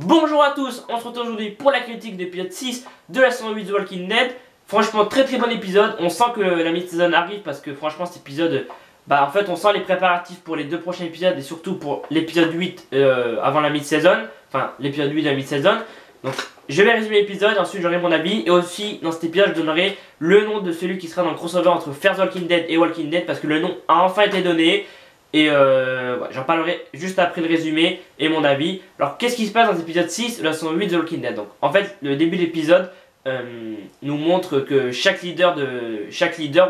Bonjour à tous, on se retrouve aujourd'hui pour la critique de l'épisode 6 de la saison 8 de The Walking Dead. Franchement très bon épisode, on sent que la mid-saison arrive parce que franchement cet épisode, en fait on sent les préparatifs pour les deux prochains épisodes et surtout pour l'épisode 8 avant la mid-saison, enfin l'épisode 8 de la mid-saison. Donc je vais résumer l'épisode, ensuite j'aurai mon avis et aussi dans cet épisode je donnerai le nom de celui qui sera dans le crossover entre Fear the Walking Dead et Walking Dead parce que le nom a enfin été donné. Et j'en parlerai juste après le résumé et mon avis. Alors qu'est-ce qui se passe dans l'épisode 6 de la saison 8 de The Walking Dead? Donc en fait le début de l'épisode nous montre que chaque leader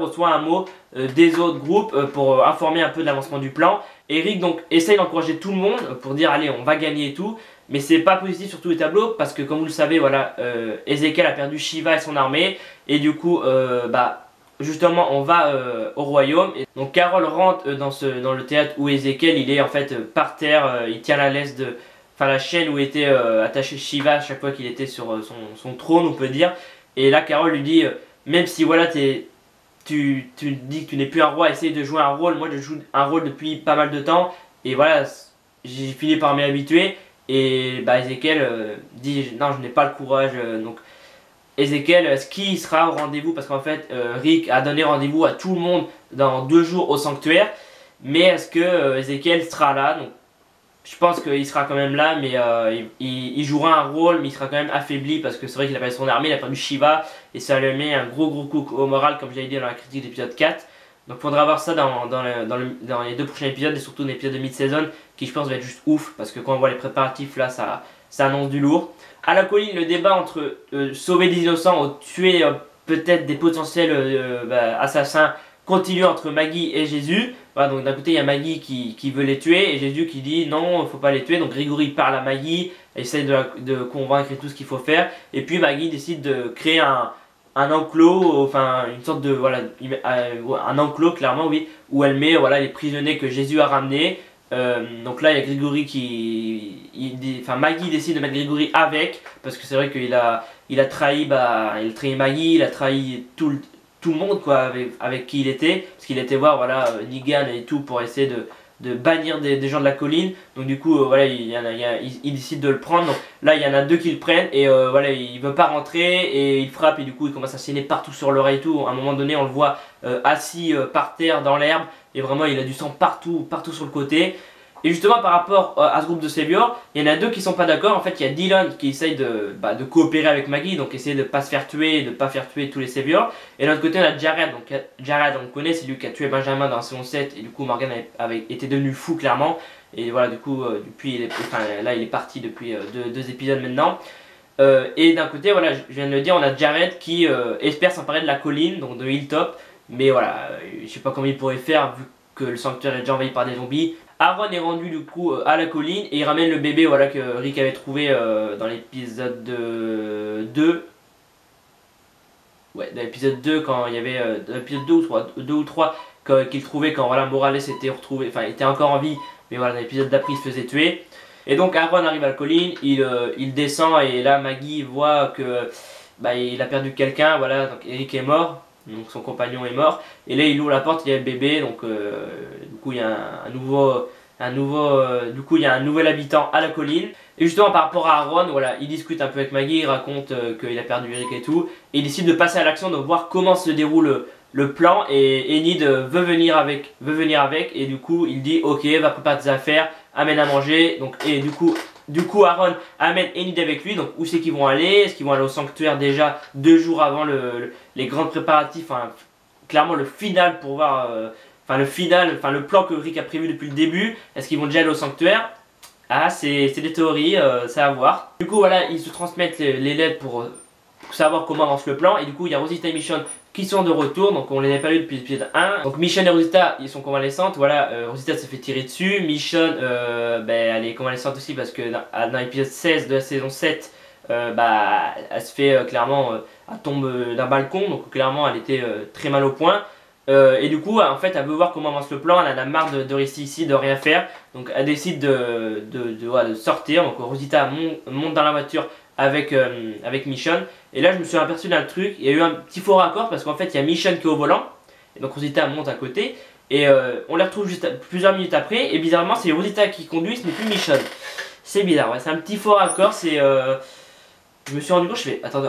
reçoit un mot des autres groupes pour informer un peu de l'avancement du plan. Eric donc essaye d'encourager tout le monde pour dire allez on va gagner et tout. Mais c'est pas positif sur tous les tableaux parce que comme vous le savez voilà Ezekiel a perdu Shiva et son armée. Et du coup justement on va au royaume et donc Carol rentre dans le théâtre où Ezekiel il est en fait par terre, il tient la laisse de la chaîne où était attaché Shiva à chaque fois qu'il était sur son trône on peut dire. Et là Carol lui dit même si voilà tu dis que tu n'es plus un roi, essaye de jouer un rôle. Moi je joue un rôle depuis pas mal de temps et voilà j'ai fini par m'y habituer. Et Ezekiel dit non je n'ai pas le courage donc Ezekiel, est-ce qu'il sera au rendez-vous? Parce qu'en fait, Rick a donné rendez-vous à tout le monde dans 2 jours au sanctuaire. Mais est-ce que Ezekiel sera là? Donc, je pense qu'il sera quand même là, mais il jouera un rôle, mais il sera quand même affaibli parce que c'est vrai qu'il a perdu son armée, il a perdu Shiva et ça lui met un gros coup au moral, comme j'avais dit dans la critique de l'épisode 4. Donc, il faudra voir ça dans les 2 prochains épisodes et surtout dans l'épisode de mid-saison qui, je pense, va être juste ouf parce que quand on voit les préparatifs là, ça annonce du lourd. À la colline, le débat entre sauver des innocents ou tuer peut-être des potentiels assassins continue entre Maggie et Jésus. Voilà, donc d'un côté il y a Maggie qui veut les tuer et Jésus qui dit non, il ne faut pas les tuer. Donc Grégory parle à Maggie, essaye de convaincre et tout ce qu'il faut faire. Et puis Maggie décide de créer un enclos, enfin une sorte de voilà, un enclos clairement oui, où elle met voilà les prisonniers que Jésus a ramenés. Donc là il y a Grégory Maggie décide de mettre Grégory avec parce que c'est vrai qu'il a trahi il a trahi Maggie, il a trahi tout le monde quoi avec qui il était parce qu'il était voir voilà Negan et tout pour essayer de bannir des gens de la colline. Donc du coup voilà il décide de le prendre. Donc là il y en a 2 qui le prennent et voilà il veut pas rentrer et il frappe et du coup il commence à saigner partout sur l'oreille et tout. À un moment donné on le voit assis par terre dans l'herbe et vraiment il a du sang partout sur le côté. Et justement par rapport à ce groupe de saviors, il y en a 2 qui sont pas d'accord. En fait il y a Dylan qui essaye de coopérer avec Maggie, donc essayer de pas se faire tuer, de pas faire tuer tous les saviors. Et de l'autre côté on a Jared, donc Jared on le connaît, c'est lui qui a tué Benjamin dans la saison 7 et du coup Morgan avait été devenu fou clairement. Et voilà du coup depuis il est parti depuis 2 épisodes maintenant. Et d'un côté voilà je viens de le dire, on a Jared qui espère s'emparer de la colline, donc de Hilltop. Mais voilà je sais pas comment il pourrait faire vu que le sanctuaire est déjà envahi par des zombies. Aaron est rendu du coup à la colline et il ramène le bébé voilà, que Rick avait trouvé dans l'épisode 2. Ouais, dans l'épisode 2 quand il y avait dans l'épisode 2 ou 3 qu'il trouvait quand voilà, Morales était retrouvé, enfin il était encore en vie, mais voilà dans l'épisode d'après il se faisait tuer. Et donc Aaron arrive à la colline, il descend et là Maggie voit que il a perdu quelqu'un, voilà, donc Eric est mort. Donc son compagnon est mort et là il ouvre la porte, il y a le bébé donc du coup il y a un nouvel habitant à la colline. Et justement par rapport à Aaron, voilà, il discute un peu avec Maggie, il raconte qu'il a perdu Eric et tout et il décide de passer à l'action, de voir comment se déroule le plan et Enid veut venir avec et du coup il dit ok va préparer tes affaires, amène à manger donc et du coup Aaron amène Enid avec lui. Donc où c'est qu'ils vont aller? Est-ce qu'ils vont aller au sanctuaire déjà 2 jours avant les grands préparatifs, clairement le final pour voir le plan que Rick a prévu depuis le début? Est-ce qu'ils vont déjà aller au sanctuaire? Ah c'est des théories, c'est à voir. Du coup voilà ils se transmettent les lettres pour savoir comment avance le plan et du coup il y a Rosita et Michonne qui sont de retour, donc on les avait pas eu depuis l'épisode 1. Donc Michonne et Rosita ils sont convalescentes, voilà, Rosita se fait tirer dessus, Michonne elle est convalescente aussi parce que dans l'épisode 16 de la saison 7 elle se fait clairement, elle tombe d'un balcon, donc clairement elle était très mal au point. Et du coup en fait elle veut voir comment avance le plan, elle en a marre de rester ici, de rien faire, donc elle décide de sortir. Donc Rosita monte dans la voiture avec Michonne. Et là je me suis aperçu d'un truc, il y a eu un petit faux raccord parce qu'en fait il y a Michonne qui est au volant et donc Rosita monte à côté et on les retrouve juste plusieurs minutes après et bizarrement c'est Rosita qui conduit, ce n'est plus Michonne. C'est bizarre, ouais, c'est un petit faux raccord, c'est... Je me suis rendu compte, je fais, attends,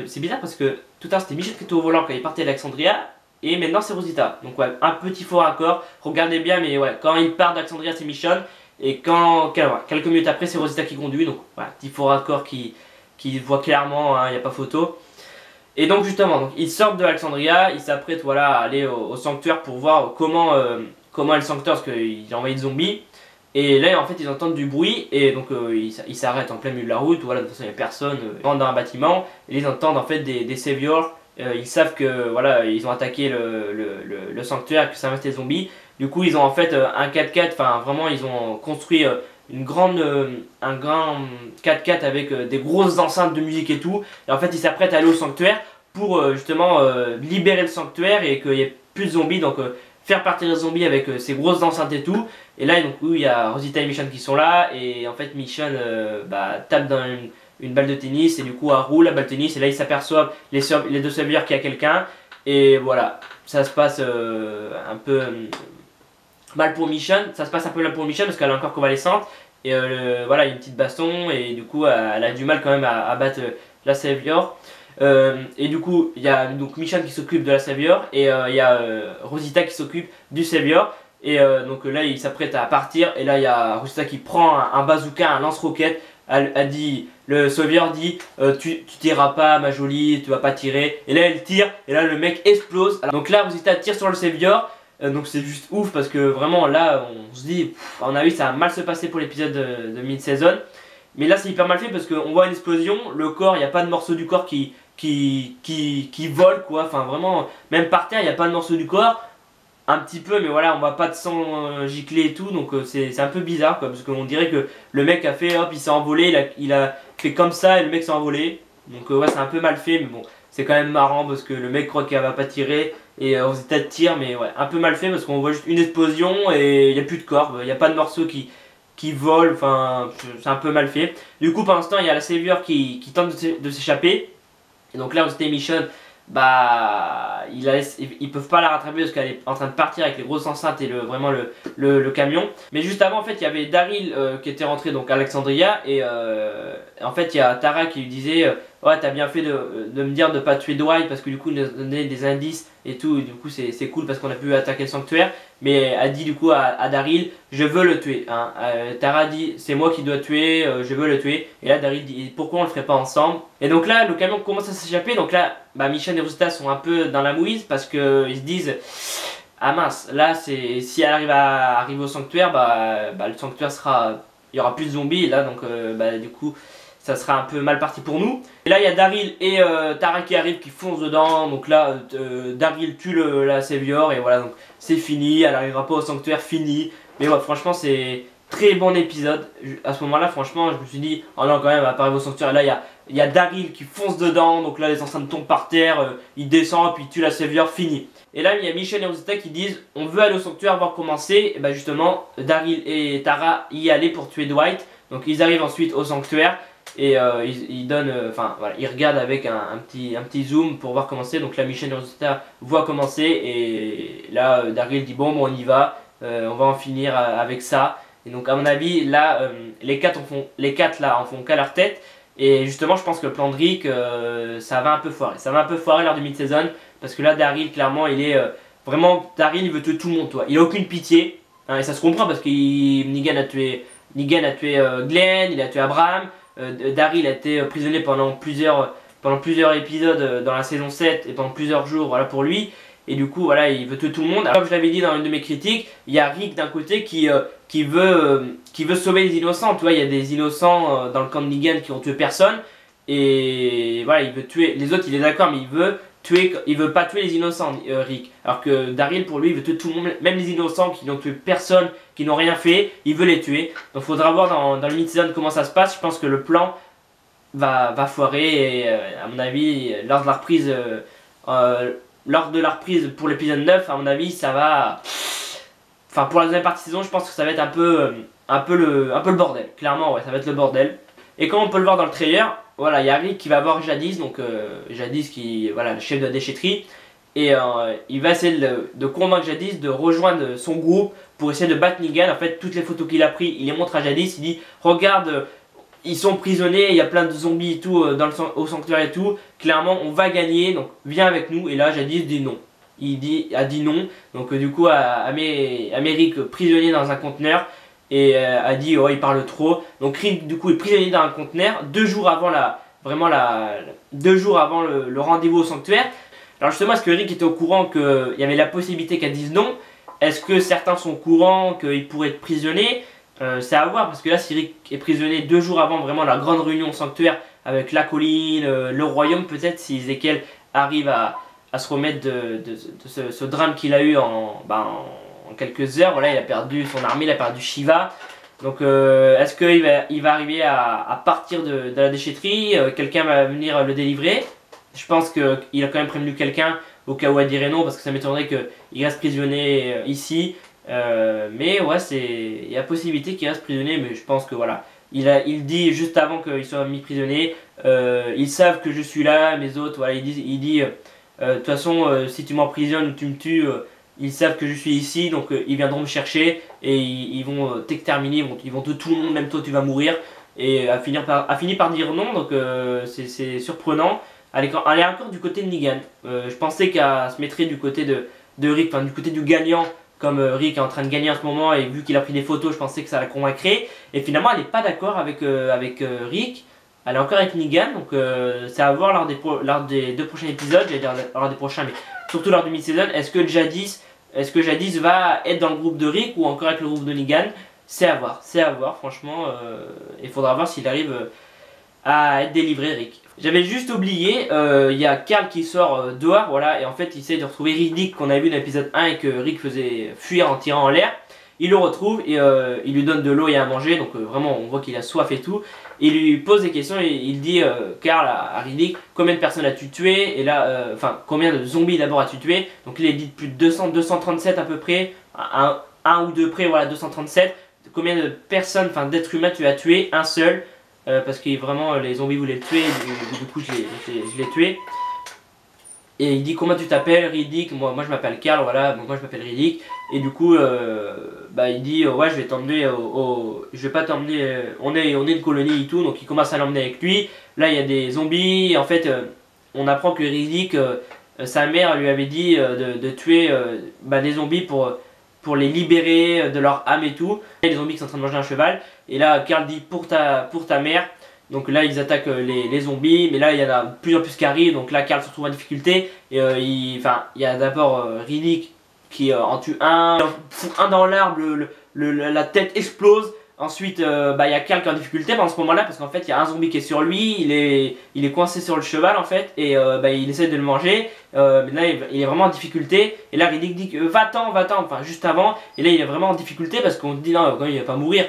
c'est bizarre parce que tout à l'heure c'était Michel qui était au volant quand il partait d'Alexandria, et maintenant c'est Rosita. Donc ouais, un petit faux raccord, regardez bien, mais ouais, quand il part d'Alexandria c'est Michel, et quelques minutes après c'est Rosita qui conduit, donc voilà, petit faux raccord qui voit clairement, il n'y a pas photo. Et donc justement, donc, ils sortent de Alexandria, ils s'apprêtent voilà, à aller au sanctuaire pour voir comment est le sanctuaire parce qu'il a envoyé de zombies. Et là en fait ils entendent du bruit et donc ils s'arrêtent en plein milieu de la route, voilà, de toute façon il n'y a personne, ils rentrent dans un bâtiment et ils entendent en fait des saviors, ils savent que voilà ils ont attaqué le sanctuaire, que ça reste des zombies. Du coup ils ont en fait un 4x4, enfin vraiment ils ont construit un grand 4x4 avec des grosses enceintes de musique et tout. Et en fait ils s'apprêtent à aller au sanctuaire pour justement libérer le sanctuaire et qu'il n'y ait plus de zombies, donc faire partir les zombies avec ces grosses enceintes et tout. Et là donc il y a Rosita et Michonne qui sont là et en fait Michonne tape dans une balle de tennis et du coup elle roule la balle de tennis et là ils s'aperçoivent les deux savieurs qu'il y a quelqu'un et voilà, ça se passe un peu mal pour Michonne, ça se passe un peu mal pour Michonne parce qu'elle est encore convalescente et voilà il y a une petite baston et du coup elle a du mal quand même à battre la savior. Et du coup il y a donc Michonne qui s'occupe de la savior et il y a Rosita qui s'occupe du savior. Et donc là il s'apprête à partir et là il y a Rosita qui prend un bazooka, un lance-roquette. Elle dit, le savior dit tu tireras pas ma jolie, tu vas pas tirer. Et là elle tire et là le mec explose. Alors, donc là Rosita tire sur le savior. Donc c'est juste ouf parce que vraiment là on se dit à mon avis ça va mal se passer pour l'épisode de mid-saison. Mais là c'est hyper mal fait parce qu'on voit une explosion, le corps, il n'y a pas de morceau du corps qui vole quoi. Enfin vraiment même par terre il n'y a pas de morceau du corps. Un petit peu mais voilà on voit pas de sang gicler et tout donc c'est un peu bizarre quoi parce qu'on dirait que le mec a fait hop il s'est envolé, il a fait comme ça et le mec s'est envolé donc ouais c'est un peu mal fait mais bon c'est quand même marrant parce que le mec croit qu'elle va pas tirer et on se tire mais ouais un peu mal fait parce qu'on voit juste une explosion et il n'y a plus de corps, il n'y a pas de morceaux qui volent, enfin c'est un peu mal fait. Du coup pendant ce temps il y a la savior qui tente de s'échapper et donc là Rosita et Michonne ils peuvent pas la rattraper parce qu'elle est en train de partir avec les grosses enceintes et vraiment le camion. Mais juste avant en fait il y avait Daryl qui était rentré donc à Alexandria et en fait il y a Tara qui lui disait ouais t'as bien fait de me dire de pas tuer Dwight parce que du coup il nous donnait des indices et tout et du coup c'est cool parce qu'on a pu attaquer le sanctuaire. Mais elle dit du coup à Daryl je veux le tuer hein. Tara dit c'est moi qui dois tuer, je veux le tuer. Et là Daryl dit pourquoi on le ferait pas ensemble. Et donc là le camion commence à s'échapper. Donc là Michonne et Rosita sont un peu dans la mouise parce qu'ils se disent ah mince là si elle arrive à arriver au sanctuaire le sanctuaire il y aura plus de zombies et là donc du coup ça sera un peu mal parti pour nous. Et là il y a Daryl et Tara qui arrivent, qui foncent dedans. Donc là Daryl tue la savior et voilà donc c'est fini, elle n'arrivera pas au sanctuaire, fini. Mais ouais franchement c'est très bon épisode. À ce moment là franchement je me suis dit oh non quand même elle va pas arriver au sanctuaire. Et là il y a Daryl qui fonce dedans, donc là les enceintes tombent par terre, il descend puis il tue la savior, fini. Et là il y a Michonne et Rosita qui disent on veut aller au sanctuaire voir comment c'est. Et justement Daryl et Tara y allaient pour tuer Dwight. Donc ils arrivent ensuite au sanctuaire. Et ils donnent, voilà, ils regardent avec un petit zoom pour voir comment c'est. Donc là Michonne et Rosita voient comment c'est et là Daryl dit bon on y va, on va en finir avec ça. Et donc à mon avis là les quatre là en font qu'à leur tête. Et justement je pense que le plan de Rick ça va un peu foirer lors du mid-season parce que là Daryl clairement il est vraiment Daryl il veut tuer tout le monde toi. Il a aucune pitié hein, et ça se comprend parce que Negan a tué Glenn, il a tué Abraham. Daryl a été prisonnier pendant plusieurs épisodes dans la saison 7 et pendant plusieurs jours voilà, pour lui. Et du coup voilà il veut tuer tout le monde. Alors, comme je l'avais dit dans une de mes critiques, il y a Rick d'un côté qui veut sauver les innocents. Tu vois, il y a des innocents dans le camp de Negan qui ont tué personne. Et voilà il veut tuer les autres, il est d'accord mais il veut pas tuer les innocents Rick. Alors que Daryl pour lui il veut tuer tout le monde, même les innocents qui n'ont tué personne, qui n'ont rien fait, il veut les tuer. Donc faudra voir dans le mid-season comment ça se passe. Je pense que le plan va foirer et à mon avis lors de la reprise pour l'épisode 9 à mon avis ça va... Enfin pour la deuxième partie de saison je pense que ça va être un peu le bordel. Clairement ouais ça va être le bordel. Et comme on peut le voir dans le trailer, voilà, il y a Rick qui va voir Jadis, donc Jadis qui voilà le chef de la déchetterie. Et il va essayer de convaincre Jadis de rejoindre son groupe pour essayer de battre Negan. En fait, toutes les photos qu'il a prises, il les montre à Jadis. Il dit, regarde, ils sont prisonniers, il y a plein de zombies et tout au sanctuaire et tout. Clairement, on va gagner, donc viens avec nous. Et là, Jadis dit non. A dit non. Donc du coup, Rick prisonnier dans un conteneur. Et a dit, oh, il parle trop. Donc Rick, du coup, est prisonnier dans un conteneur 2 jours avant le rendez-vous au sanctuaire. Alors justement, est-ce que Rick était au courant qu'il y avait la possibilité qu'elle dise non? Est-ce que certains sont au courant qu'il pourrait être prisonnier? C'est à voir, parce que là, si Rick est prisonnier 2 jours avant vraiment la grande réunion au sanctuaire avec la colline, le royaume, peut-être si Ezekiel arrive à se remettre de ce drame qu'il a eu en quelques heures. Voilà, il a perdu son armée, il a perdu Shiva. Donc est-ce qu'il va arriver à partir de la déchetterie? Quelqu'un va venir le délivrer? Je pense qu'il a quand même prévenu quelqu'un au cas où elle dirait non, parce que ça m'étonnerait qu'il reste prisonnier ici. Mais ouais, il y a possibilité qu'il reste prisonnier, mais je pense que voilà. Il dit juste avant qu'il soit mis prisonnier, ils savent que je suis là, mes autres, voilà, il dit de toute façon, si tu m'emprisonnes ou tu me tues, ils savent que je suis ici, donc ils viendront me chercher et ils vont t'exterminer, ils vont tout le monde, même toi tu vas mourir. Et a fini par dire non, donc c'est surprenant. Elle est encore du côté de Negan. Je pensais qu'elle se mettrait du côté de Rick, enfin du côté du gagnant, comme Rick est en train de gagner en ce moment et vu qu'il a pris des photos, je pensais que ça la convaincrait. Et finalement, elle n'est pas d'accord avec Rick. Elle est encore avec Negan, donc c'est à voir lors des 2 prochains épisodes, j'allais dire lors des prochains, mais surtout lors du mid-season. Est-ce que Jadis va être dans le groupe de Rick ou encore avec le groupe de Negan? C'est à voir, franchement. Il faudra voir s'il arrive à être délivré, Rick. J'avais juste oublié, il y a Carl qui sort dehors, voilà, et en fait il essaie de retrouver Riddick qu'on avait vu dans l'épisode 1 et que Rick faisait fuir en tirant en l'air. Il le retrouve et il lui donne de l'eau et à manger, donc vraiment on voit qu'il a soif et tout. Il lui pose des questions et il dit, Carl à Riddick, combien de personnes as-tu tué? Et là, enfin, combien de zombies d'abord as-tu tué? Donc il dit plus de 237 à peu près, un ou deux près, voilà, 237. Combien de personnes, enfin d'êtres humains tu as tué? Un seul. Parce que vraiment les zombies voulaient le tuer, et du coup je l'ai tué. Et il dit comment tu t'appelles? Riddick. Moi je m'appelle Carl, voilà, moi je m'appelle Riddick. Et du coup il dit ouais, je vais t'emmener je vais pas t'emmener, on est une colonie et tout, donc il commence à l'emmener avec lui. Là il y a des zombies, en fait on apprend que Riddick, sa mère lui avait dit de tuer des zombies pour les libérer de leur âme et tout. Il y a des zombies qui sont en train de manger un cheval. Et là, Carl dit pour ta mère. Donc là, ils attaquent les zombies. Mais là, il y en a de plus en plus qui arrivent. Donc là, Carl se retrouve en difficulté. Et il y a d'abord Riddick qui en tue un. Il en fout un dans l'arbre. La tête explose. Ensuite, il y a Carl qui est en difficulté en ce moment-là. Parce qu'en fait, il y a un zombie qui est sur lui. Il est coincé sur le cheval en fait. Et il essaie de le manger. Mais là, il est vraiment en difficulté. Et là, Riddick dit que va-t'en. Enfin, juste avant. Et là, il est vraiment en difficulté parce qu'on dit non, quand il va pas mourir.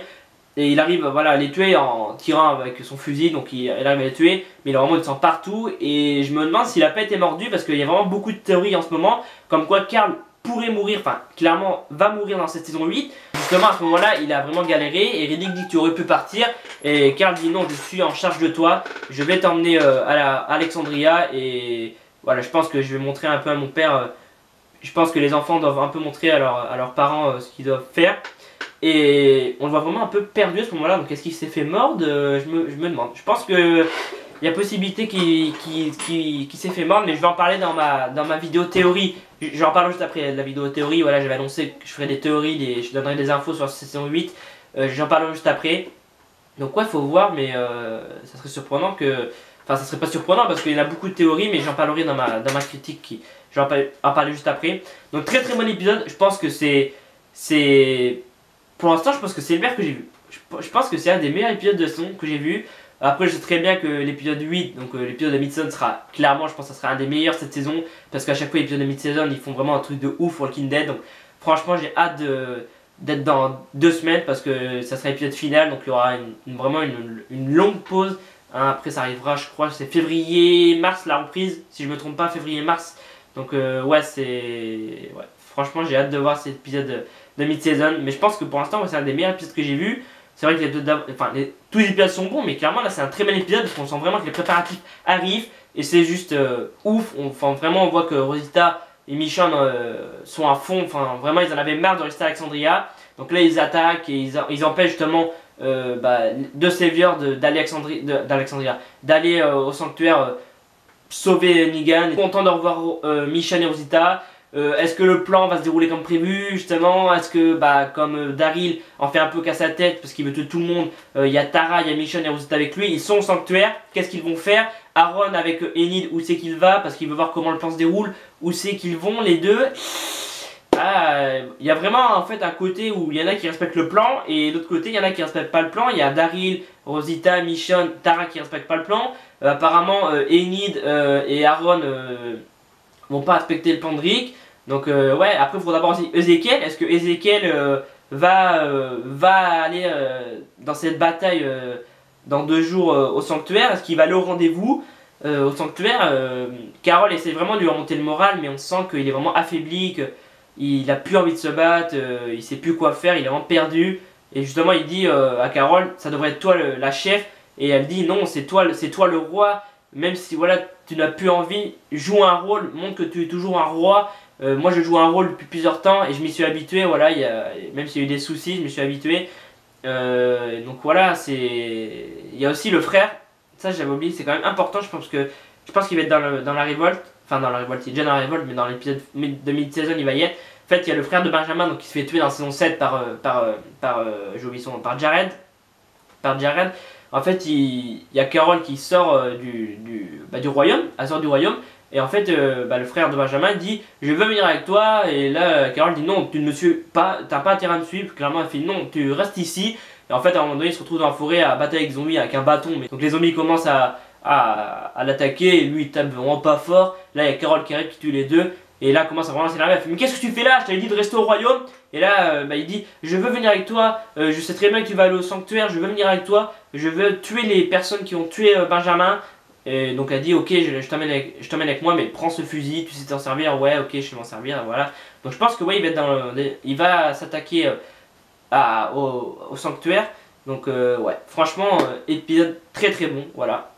Et il arrive voilà, à les tuer en tirant avec son fusil, donc il arrive à les tuer, mais il a vraiment du sang partout. Et je me demande s'il a pas été mordu, parce qu'il y a vraiment beaucoup de théories en ce moment, comme quoi Carl pourrait mourir, enfin clairement va mourir dans cette saison 8. Justement à ce moment-là, il a vraiment galéré, et Riddick dit que tu aurais pu partir, et Carl dit non, je suis en charge de toi, je vais t'emmener à Alexandria, et voilà, je pense que je vais montrer un peu à mon père, je pense que les enfants doivent un peu montrer à leurs parents ce qu'ils doivent faire. Et on le voit vraiment un peu perdu à ce moment-là. Donc est-ce qu'il s'est fait mordre? Je me demande. Je pense que il y a possibilité qu'il s'est fait mordre, mais je vais en parler dans ma vidéo théorie. J'en parle juste après la vidéo théorie. Voilà, j'avais annoncé que je ferais des théories, je donnerai des infos sur la saison 8. J'en parlerai juste après. Donc ouais, faut voir, mais ça serait surprenant que... Enfin, ça serait pas surprenant parce qu'il y a beaucoup de théories, mais j'en parlerai dans ma critique. Je vais en parler juste après. Donc très très bon épisode. Je pense que c'est... Pour l'instant, je pense que c'est le meilleur que j'ai vu. Je pense que c'est un des meilleurs épisodes de saison que j'ai vu. Après, je sais très bien que l'épisode 8, donc l'épisode de mid-season sera clairement, je pense que ça sera un des meilleurs cette saison. Parce qu'à chaque fois, l'épisode de mid-season, ils font vraiment un truc de ouf pour Walking Dead. Donc franchement, j'ai hâte d'être dans 2 semaines parce que ça sera l'épisode final. Donc il y aura vraiment une longue pause. Hein, après, ça arrivera, je crois, c'est février-mars la reprise. Si je me trompe pas, février-mars. Donc ouais, c'est... Ouais. Franchement, j'ai hâte de voir cet épisode de mid-season. Mais je pense que pour l'instant, c'est un des meilleurs épisodes que j'ai vu. C'est vrai que tous les épisodes sont bons, mais clairement là c'est un très bon épisode parce qu'on sent vraiment que les préparatifs arrivent et c'est juste ouf. On voit que Rosita et Michonne sont à fond, enfin vraiment ils en avaient marre de rester à Alexandria. Donc là ils attaquent et ils empêchent justement deux saviors d'Alexandria d'aller au sanctuaire sauver Negan. Content de revoir Michonne et Rosita. Est-ce que le plan va se dérouler comme prévu justement? Est-ce que comme Daryl en fait un peu qu'à sa tête parce qu'il veut tuer tout le monde, il y a Tara, il y a Michonne et Rosita avec lui, ils sont au sanctuaire, qu'est-ce qu'ils vont faire? Aaron avec Enid, où c'est qu'il va parce qu'il veut voir comment le plan se déroule, où c'est qu'ils vont les deux? Il y a vraiment en fait un côté où il y en a qui respectent le plan et de l'autre côté il y en a qui respectent pas le plan. Il y a Daryl, Rosita, Michonne, Tara qui respectent pas le plan. Apparemment Enid et Aaron vont pas respecter le plan de Rick. Donc ouais, après il faudra d'abord aussi Ezekiel. Est-ce que Ezekiel va aller dans cette bataille dans 2 jours au sanctuaire? Est-ce qu'il va aller au rendez-vous au sanctuaire? Carol essaie vraiment de lui remonter le moral, mais on sent qu'il est vraiment affaibli, qu'il a plus envie de se battre, il sait plus quoi faire, il est vraiment perdu. Et justement il dit à Carol, ça devrait être toi la chef. Et elle dit non, c'est toi le roi. Même si voilà tu n'as plus envie, joue un rôle, montre que tu es toujours un roi. Moi je joue un rôle depuis plusieurs temps et je m'y suis habitué, voilà, même s'il y a eu des soucis, je me suis habitué. Donc voilà, il y a aussi le frère, ça j'avais oublié, c'est quand même important, je pense qu'il va être dans la révolte, enfin dans la révolte, il est déjà dans la révolte, mais dans l'épisode de mid-saison il va y être. En fait il y a le frère de Benjamin donc, qui se fait tuer dans la saison 7 j'ai oublié son nom, par Jared. En fait il y a Carol qui sort du royaume, elle sort du royaume. Et en fait, le frère de Benjamin dit je veux venir avec toi. Et là, Carol dit non, tu ne me suis pas, t'as pas intérêt à me suivre. Clairement, elle fait non, tu restes ici. Et en fait, à un moment donné, il se retrouve dans la forêt à battre avec des zombies avec un bâton. Donc les zombies commencent à l'attaquer. Et lui, il tape vraiment pas fort. Là, il y a Carol qui arrive qui tue les deux. Et là, commence à vraiment s'énerver. Elle fait mais qu'est-ce que tu fais là? Je t'avais dit de rester au royaume. Et là, il dit je veux venir avec toi. Je sais très bien que tu vas aller au sanctuaire. Je veux venir avec toi. Je veux tuer les personnes qui ont tué Benjamin. Et donc elle dit ok je t'emmène avec moi mais prends ce fusil, tu sais t'en servir, ouais ok je sais m'en servir, voilà. Donc je pense que ouais il va s'attaquer au sanctuaire. Donc ouais franchement épisode très bon, voilà.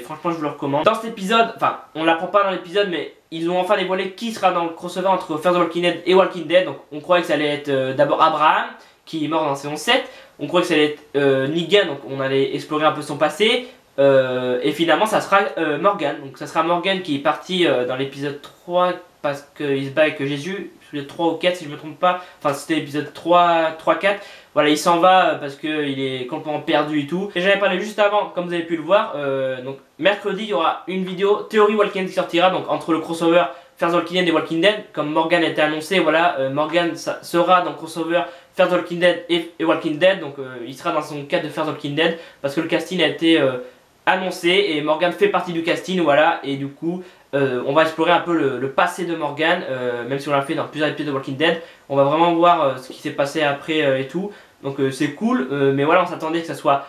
Franchement je vous le recommande. Dans cet épisode, enfin on l'apprend pas dans l'épisode mais ils ont enfin dévoilé qui sera dans le crossover entre Fear the Walking Dead et Walking Dead. Donc on croyait que ça allait être d'abord Abraham qui est mort dans la saison 7. On croyait que ça allait être Negan, donc on allait explorer un peu son passé. Et finalement ça sera Morgan. Donc ça sera Morgan qui est parti dans l'épisode 3 parce qu'il se bat avec Jésus. L'épisode 3 ou 4 si je me trompe pas. Enfin c'était l'épisode 3, 4. Voilà il s'en va parce qu'il est complètement perdu et tout. Et j'avais parlé juste avant comme vous avez pu le voir. Donc mercredi il y aura une vidéo Theory Walking Dead qui sortira. Donc entre le crossover Fear the Walking Dead et Walking Dead. Comme Morgan a été annoncé, voilà Morgan sera dans le crossover Fear the Walking Dead et Walking Dead. Donc il sera dans son cadre de Fear the Walking Dead. Parce que le casting a été annoncé et Morgan fait partie du casting, voilà. Et du coup on va explorer un peu le passé de Morgan, même si on l'a fait dans plusieurs épisodes de Walking Dead. On va vraiment voir ce qui s'est passé après et tout. Donc c'est cool, mais voilà on s'attendait que ça soit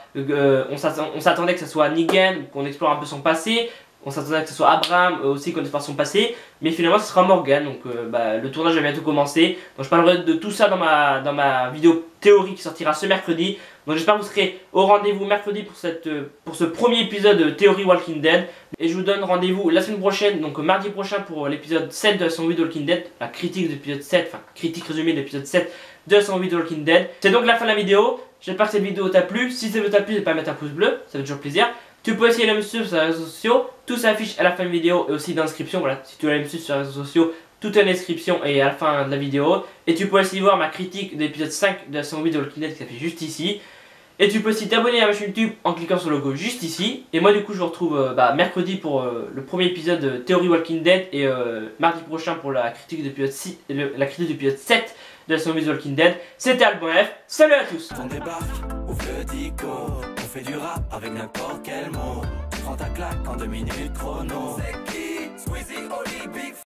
Negan, qu'on explore un peu son passé. On s'attendait que ce soit Abraham aussi qu'on explore son passé. Mais finalement ce sera Morgan. Donc le tournage va bientôt commencer. Donc je parlerai de tout ça dans ma vidéo théorie qui sortira ce mercredi. Donc j'espère que vous serez au rendez-vous mercredi pour ce premier épisode de Theory Walking Dead. Et je vous donne rendez-vous la semaine prochaine, donc mardi prochain pour l'épisode 7 de la saison 8 de Walking Dead. La critique de l'épisode 7, enfin critique résumée de l'épisode 7 de la saison 8 de Walking Dead. C'est donc la fin de la vidéo. J'espère que cette vidéo t'a plu. Si ça t'a plu, n'hésite pas à mettre un pouce bleu, ça fait toujours plaisir. Tu peux aussi aller me suivre sur les réseaux sociaux. Tout s'affiche à la fin de la vidéo et aussi dans la description. Voilà, si tu veux aller me suivre sur les réseaux sociaux, tout est en description et à la fin de la vidéo. Et tu peux aussi voir ma critique de l'épisode 5 de la saison 8 de Walking Dead qui s'affiche juste ici. Et tu peux aussi t'abonner à ma chaîne YouTube en cliquant sur le logo juste ici. Et moi du coup je vous retrouve mercredi pour le premier épisode de Theory Walking Dead. Et mardi prochain pour la critique de l'épisode 7 de la saison 8 de Walking Dead. C'était Alban F. Salut à tous. On débarque, ouvre le dico. On fait du rap avec n'importe quel mot. Tu prends ta claque en 2 minutes chrono. C'est qui? Squeezie, Oli, Big